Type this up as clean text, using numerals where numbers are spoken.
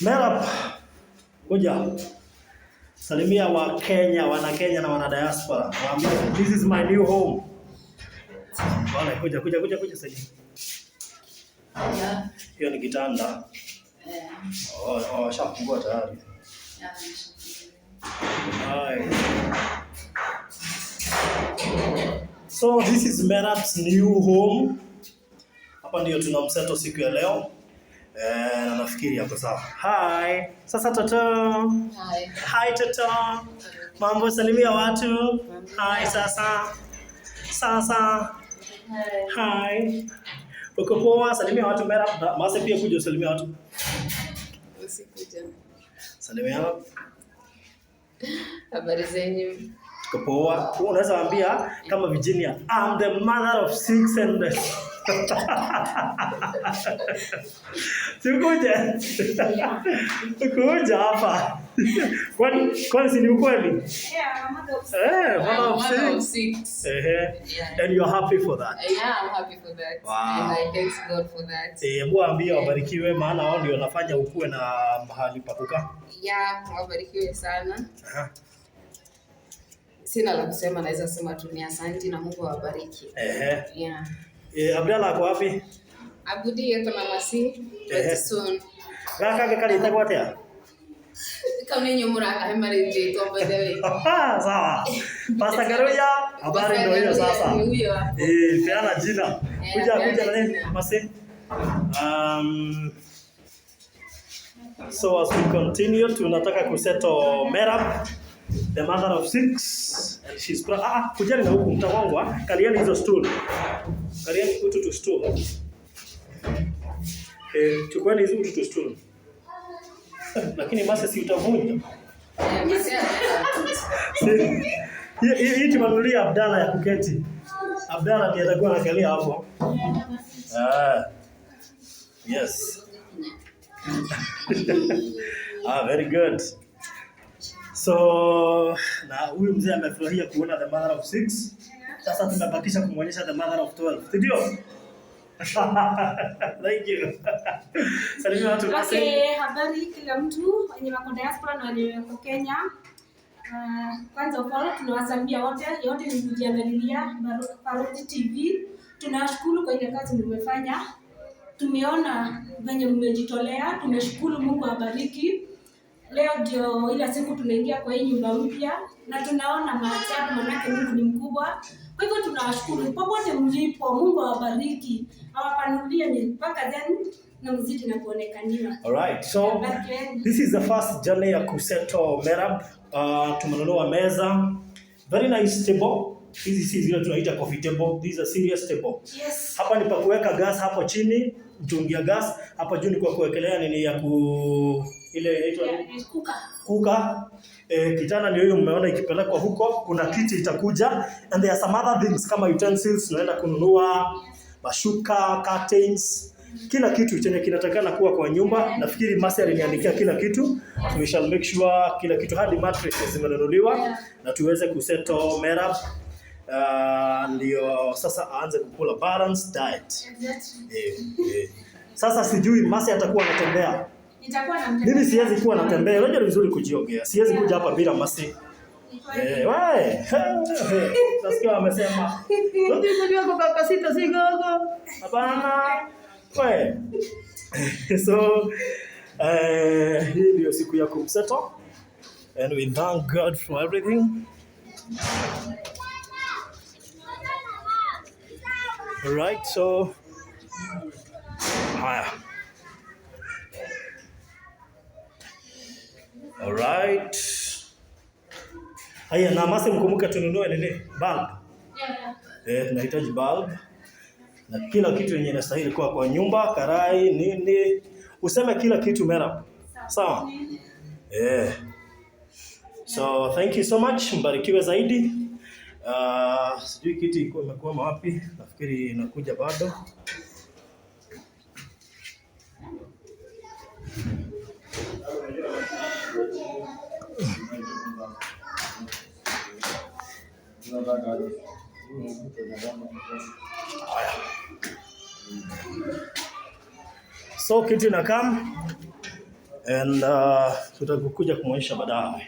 Merhaba. Kuja. Salimia wa Kenya, wana Kenya na wana diaspora. Waambie this is my new home. Bwana kuja sasa. Yeah. Hiyo ni kitanda. Shafungua tayari. Hi. So this is Merab's new home. Hapa ndio tunamseto siku ya leo. Na nafikiri hapo sawa. Hi. Sasa toto. Hi. Hi toto. Mambo, salimia watu. Hi sasa. Sasa. Hi. Uko poa, salimia watu Merab. Mase pia kuja salimia watu. Usikuja. Salimia watu. Habari zenyu. Uko poa. Unaweza waambia kama Virginia, I'm the mother of 6 and Sikuja. Sikuja hapa. Kwani si ni ukweli? Yeah, mother of six. And you're happy for that? Yeah, I'm happy for that. Wow. And I thank God for that. Mwambie wabarikiwe maana wao ndio wanafanya ukue na mahali pa kukaa. Yeah, wabarikiwe sana. Sina la kusema, naweza sema tu ni asante na Mungu awabariki. Yeah. Abdalla ako wapi? Abudi yuko na Masi, but soon. Kaka kali itakuwa tia. Kama ni nyumura kahemari nje to by the way. Sawa. Pasta Karuya, habari ndio hiyo sasa. Peana jina. Kuja na nini? Masi. So as we continue, tunataka kuseto Merab, the mother of 6, and she's kujani na huku mtawangwa, kaliani hizo stool. Kaliani kutu to stool. Chukwani hizo kutu to stool. Lakini masa si utavunja. Hii tumanulia Abdalla ya kuketi. Abdalla ndiye atakuwa anakalia hapo. Yes. Very good. So, na huyu mzee amefurahia kuona the mother of 6. Sasa tunabakisha kumwonyesha the mother of 12. Ndio? Thank you. Salimia watu basi. Okay, habari kila mtu wenye wako diaspora na wenye wako Kenya. Kwanza kwa tunawasalimia wote ni kujiangalilia Parody TV. Tunashukuru kwa ile kazi mmefanya. Tumeona venye mmejitolea, tumeshukuru Mungu awabariki. Leo ndio ile siku tunaingia kwa hii nyumba mpya na tunaona maajabu, manake Mungu ni mkubwa. Kwa hivyo tunawashukuru popote mlipo, Mungu awabariki, awapanulie mpaka then na mzidi na kuonekaniwa. All right. So this is the first journey ya kuseto Merab. Tumenunua meza. Very nice table. Hizi si zile tunaita coffee table. These are serious table. Yes. Hapa ni pa kuweka gas hapo chini, mtungi ya gas. Hapa juu ni kwa kuwekelea nini ya ile inaitwa kuka. Kitanda ndio hiyo mmeona ikipelekwa huko. Kuna kiti itakuja and there are some other things kama utensils tunaenda kununua, mashuka, curtains, kila kitu chenye kinatakana kuwa kwa nyumba. Nafikiri Masi aliniandikia kila kitu. So we shall make sure kila kitu hadi mattresses zimenunuliwa na tuweze kuseto Merab. Ndio sasa aanze kukula balanced diet. Sasa sijui Masi atakuwa anatembea. Mimi siwezi kuwa natembea. Unajua ni vizuri kujiogea. Siwezi kuja hapa bila Masi. Sasa wamesema. Ndio ndio kwa kaka sita sigogo. Hapana. So hii ndio siku ya kumseto. And we thank God for everything. All right, so haya. All right. Haya, na Masi mkumbuke tununue nini? Bulb. Tunahitaji bulb. Na kila kitu yenye inastahili kuwa kwa nyumba, karai, nini. Useme kila kitu Merab. Sawa? So thank you so much. Mbarikiwe zaidi. Sijui kiti iko imekuwa wapi. Nafikiri inakuja bado. So kiti na kam and tutakuja kumwonyesha baadaye.